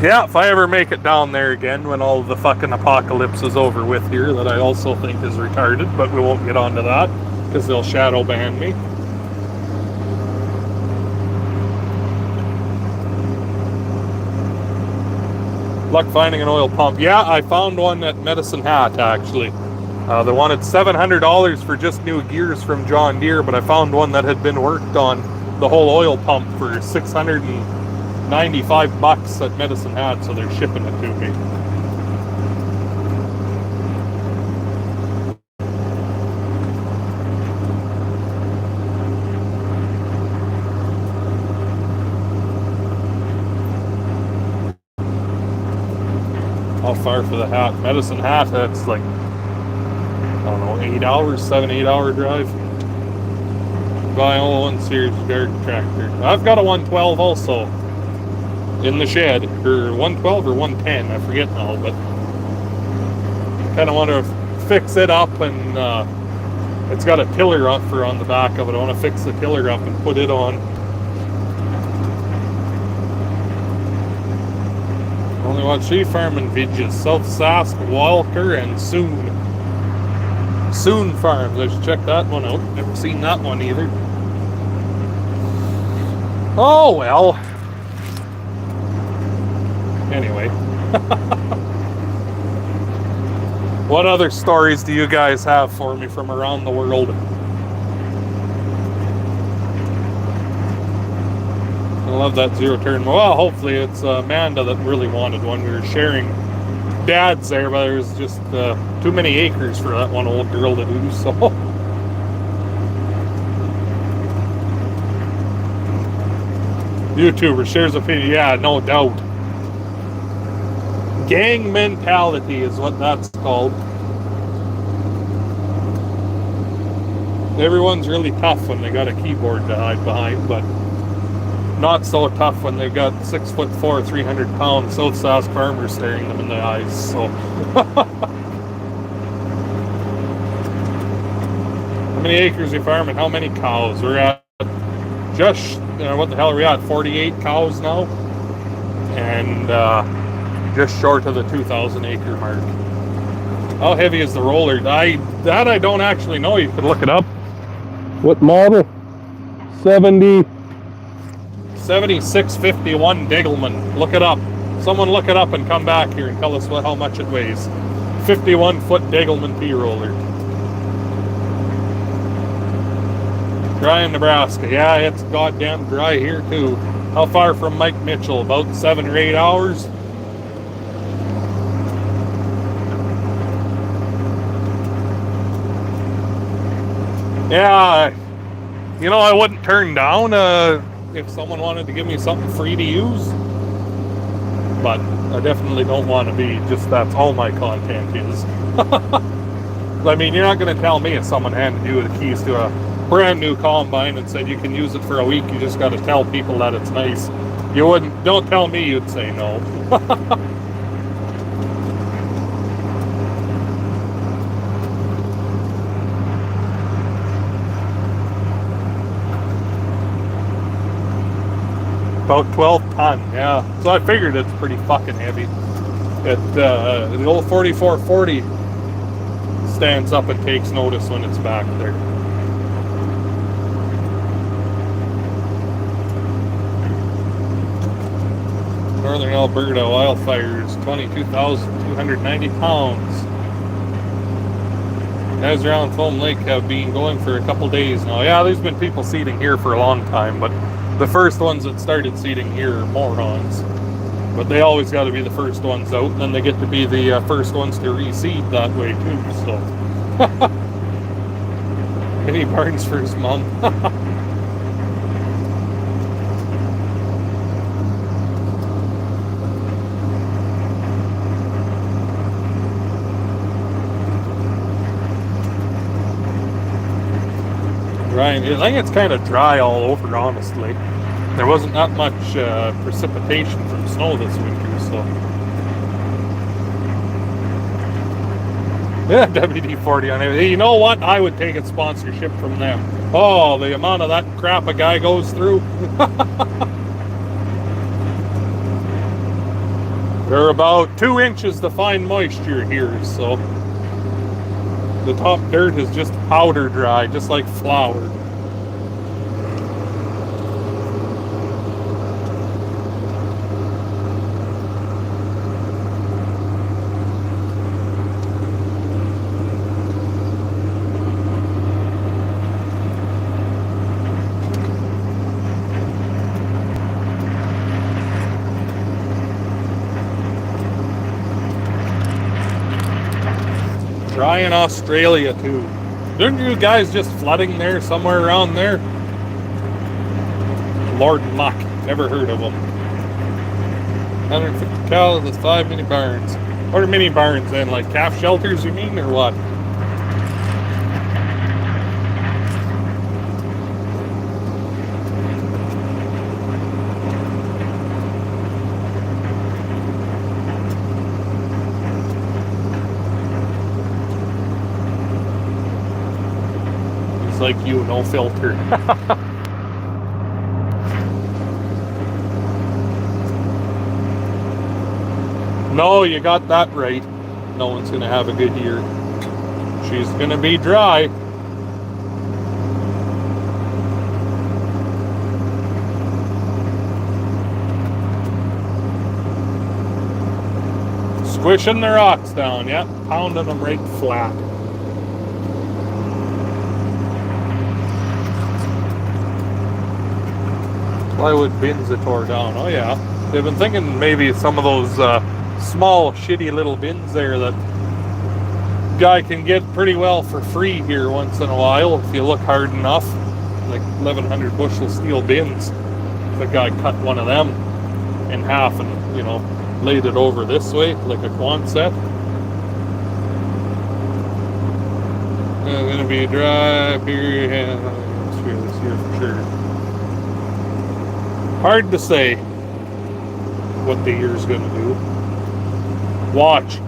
Yeah, if I ever make it down there again when all the fucking apocalypse is over with here, that I also think is retarded, but we won't get onto that because they'll shadow ban me. Luck finding an oil pump. Yeah, I found one at Medicine Hat, actually. They wanted $700 for just new gears from John Deere, but I found one that had been worked on, the whole oil pump, for $695 at Medicine Hat, so they're shipping it to me. How far for the Hat? Medicine Hat, that's like, I don't know, 8 hours, 7-8 hour drive. Buy all 1 Series garden tractor. I've got a 112 also in the shed, or 112 or 110, I forget now, but kind of want to fix it up, and it's got a tiller on the back of it. I want to fix the tiller up and put it on. Only watch sheep farming videos. South Sask, Walker, and Soon Farms. I should check that one out. Never seen that one either. Oh well. Anyway. What other stories do you guys have for me from around the world? I love that zero turn. Well, hopefully it's Amanda that really wanted one. We were sharing dads there, but there was just too many acres for that one old girl to do, so. YouTuber shares opinion. Yeah, no doubt. Gang mentality is what that's called. Everyone's really tough when they got a keyboard to hide behind, but not so tough when they've got 6'4", 300-pound South Sask farmers staring them in the eyes. So, how many acres are you farming? How many cows? We're at just what the hell are we at? 48 cows now, and just short of the 2,000 acre mark. How heavy is the roller? I don't actually know. You could look it up. What model? 7651 Degelman. Look it up. Someone look it up and come back here and tell us how much it weighs. 51-foot Degelman Pea roller. Dry in Nebraska. Yeah, it's goddamn dry here too. How far from Mike Mitchell? About 7 or 8 hours. Yeah, you know, I wouldn't turn down if someone wanted to give me something free to use, but I definitely don't want to be just that's all my content is. I mean, you're not going to tell me if someone handed you the keys to a brand new combine and said you can use it for a week, you just got to tell people that it's nice. You wouldn't, don't tell me you'd say no. About 12 ton, yeah. So I figured it's pretty fucking heavy. The old 4440 stands up and takes notice when it's back there. Northern Alberta wildfires, 22,290 pounds. Guys around Foam Lake have been going for a couple days now. Yeah, there's been people seeding here for a long time, but the first ones that started seeding here are morons. But they always got to be the first ones out, and then they get to be the first ones to reseed that way too, so. Any barns for his mom. Ryan, I think it's kind of dry all over, honestly. There wasn't that much precipitation from snow this winter, so. Yeah, WD-40 on it. You know what? I would take a sponsorship from them. Oh, the amount of that crap a guy goes through. They're about 2 inches to find moisture here, so the top dirt is just powder dry, just like flour. Dry in Australia too. Aren't you guys just flooding there somewhere around there? Lord Muck, never heard of them. 150 cows with 5 mini barns. What are mini barns then? Like calf shelters, you mean, or what? It's like you, no filter. No, you got that right. No one's gonna have a good year. She's gonna be dry. Squishing the rocks down, yeah. Pounding them right flat. Plywood bins that tore down. Oh yeah. They've been thinking maybe some of those small, shitty little bins there that guy can get pretty well for free here once in a while if you look hard enough. Like 1,100 bushel steel bins. The guy cut one of them in half and, you know, laid it over this way like a Quonset. It's gonna be dry up here. Yeah, let's feel this here for sure. Hard to say what the year's gonna do. Watch.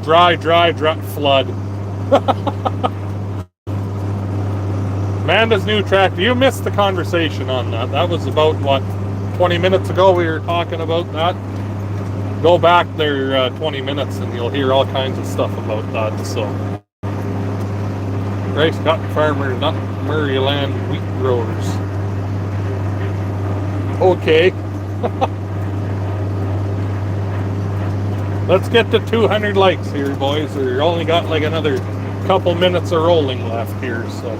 Dry, flood. Amanda's new tractor. You missed the conversation on that. That was about, what, 20 minutes ago we were talking about that. Go back there 20 minutes and you'll hear all kinds of stuff about that. So, Rice cotton farmers, not Murrayland wheat growers. Okay. Let's get to 200 likes here, boys. We only got like another couple minutes of rolling left here, so.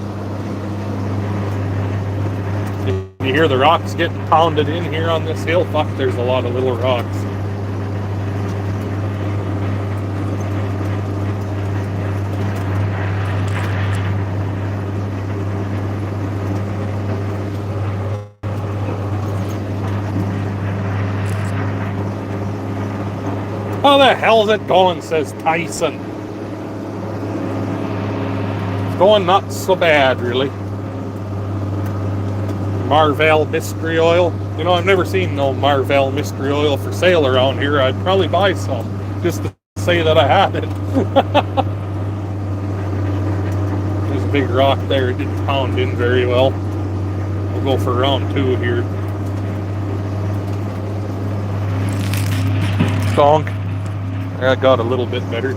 You hear the rocks getting pounded in here on this hill? Fuck, there's a lot of little rocks. How the hell's it going, says Tyson. It's going not so bad, really. Marvel mystery oil. You know, I've never seen no Marvel mystery oil for sale around here. I'd probably buy some just to say that I had it. There's a big rock there. It didn't pound in very well. We'll go for round 2 here. Donk. That got a little bit better.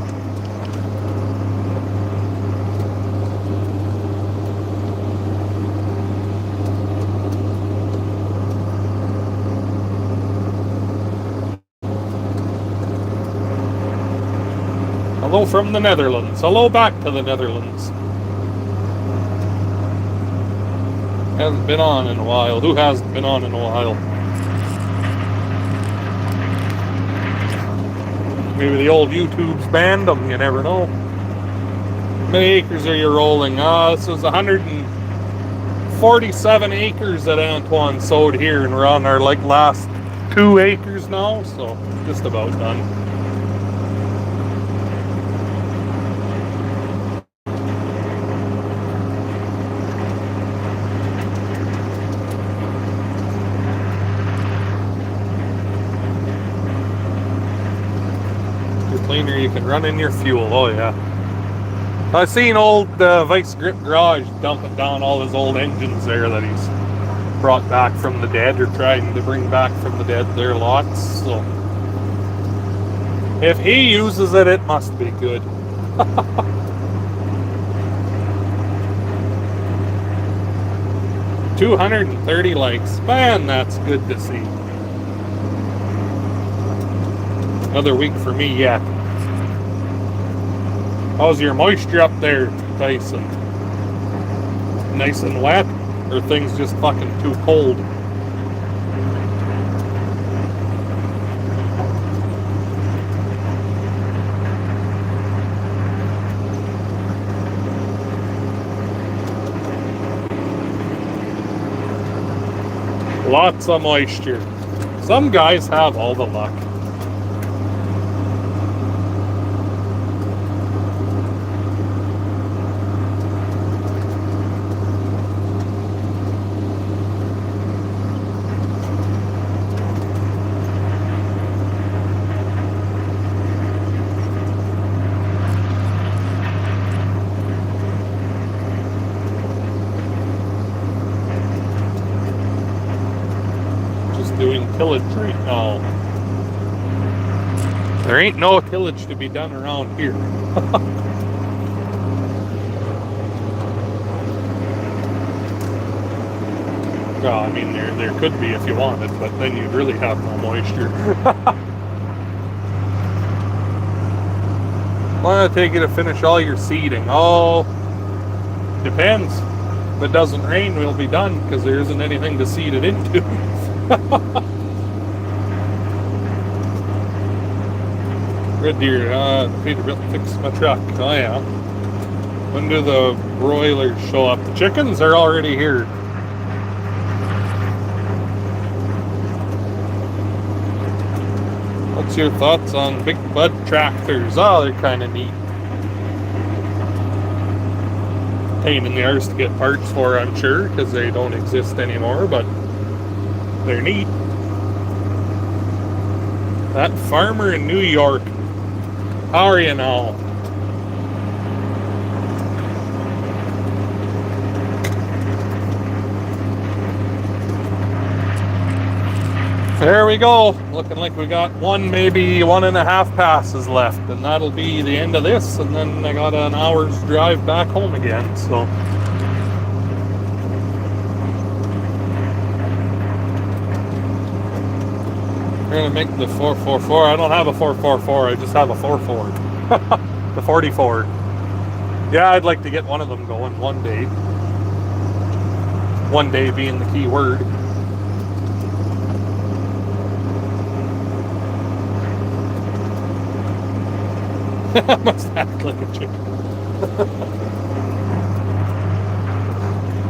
Hello from the Netherlands. Hello back to the Netherlands. Hasn't been on in a while. Who hasn't been on in a while? Maybe the old YouTube's banned them, you never know. How many acres are you rolling? This was 147 acres that Antoine sowed here, and we're on our like last 2 acres now, so just about done. Cleaner, you can run in your fuel. Oh yeah. I seen old Vice Grip Garage dumping down all his old engines there that he's brought back from the dead, or trying to bring back from the dead there lots. So if he uses it, it must be good. 230 likes. Man, that's good to see. Another week for me yet. How's your moisture up there, Tyson? Nice and wet? Or things just fucking too cold? Lots of moisture. Some guys have all the luck. Doing tillage right now. There ain't no tillage to be done around here. Well, I mean, there could be if you wanted, but then you'd really have no moisture. Why take you to finish all your seeding? Oh, depends. If it doesn't rain, we'll be done because there isn't anything to seed it into. Red Deer, Peterbilt fixed my truck. Oh yeah. When do the broilers show up? The chickens are already here. What's your thoughts on big bud tractors? Oh, they're kind of neat. Pain in the arse to get parts for, I'm sure, because they don't exist anymore, but they're neat. That farmer in New York. How are you now? There we go. Looking like we got one, maybe 1.5 passes left, and that'll be the end of this, and then I got an hour's drive back home again, so. We're gonna make the 444. I don't have a 444, I just have a 44. The 44. Yeah, I'd like to get one of them going one day. One day being the key word. I must act like a chicken.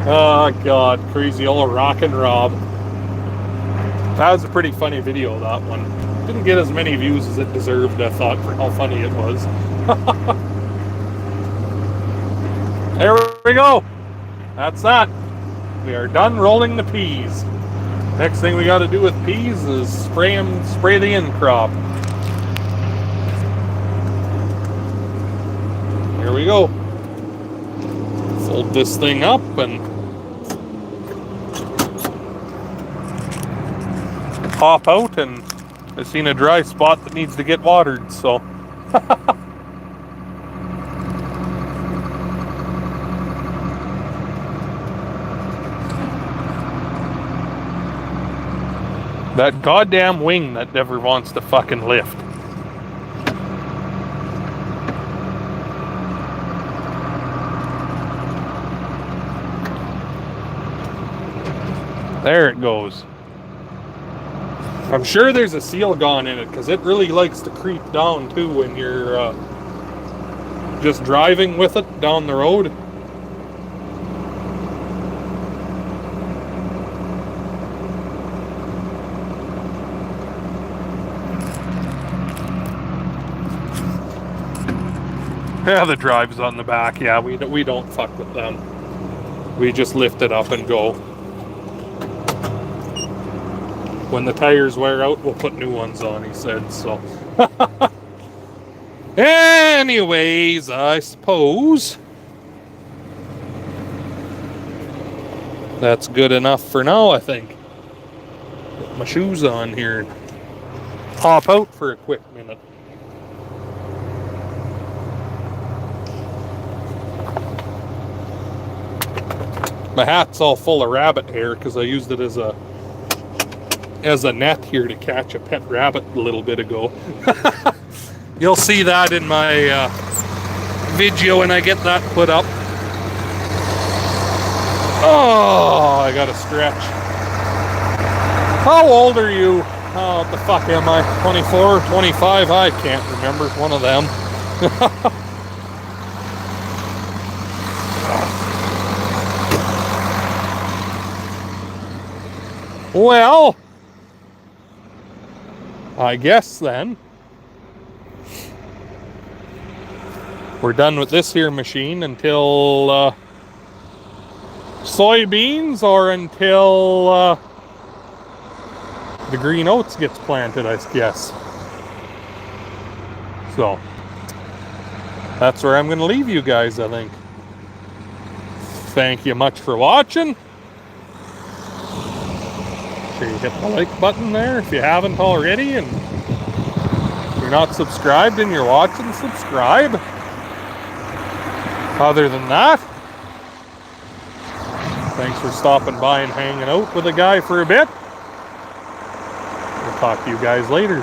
Oh God, crazy old Rockin' Rob. That was a pretty funny video, that one. Didn't get as many views as it deserved, I thought, for how funny it was. There we go. That's that. We are done rolling the peas. Next thing we got to do with peas is spray the in crop. Here we go. Fold this thing up and pop out, and I've seen a dry spot that needs to get watered, so. That goddamn wing that never wants to fucking lift. There it goes. I'm sure there's a seal gone in it, because it really likes to creep down too when you're just driving with it down the road. Yeah, the drive's on the back. Yeah, we don't fuck with them. We just lift it up and go. When the tires wear out, we'll put new ones on, he said, so. Anyways, I suppose that's good enough for now, I think. Put my shoes on here and hop out for a quick minute. My hat's all full of rabbit hair because I used it as a net here to catch a pet rabbit a little bit ago. You'll see that in my video when I get that put up. Oh, I gotta stretch. How old are you? Oh, what the fuck am I? 24, 25? I can't remember. One of them. Well, I guess then we're done with this here machine until soybeans or until the green oats gets planted, I guess. So that's where I'm going to leave you guys, I think. Thank you much for watching. Sure you hit the like button there if you haven't already, and if you're not subscribed and you're watching, subscribe. Other than that, thanks for stopping by and hanging out with a guy for a bit. We'll talk to you guys later.